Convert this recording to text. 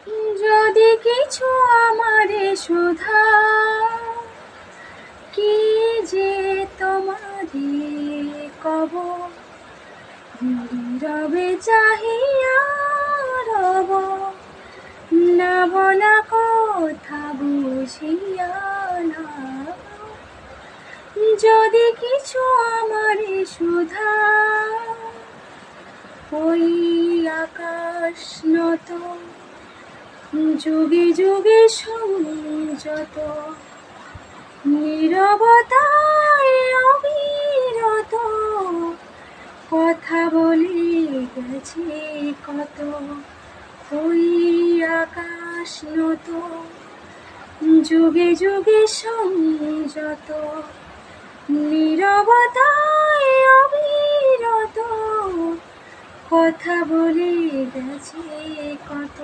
যদি কিছু আমারে শুধা, কি যে তোমারে কব, নীরবে চাহিয়া রব, না বলা কথা বুঝিয়া না। যদি কিছু আমারে শুধা, ওই আকাশ নত, যুগে যুগে সংযত, নীরবতায় অবিরত, কথা বলে গেছে কত। ওই আকাশ নত, যুগে যুগে সংযত, নীরবতায় অবিরত, কথা বলে গেছে কত।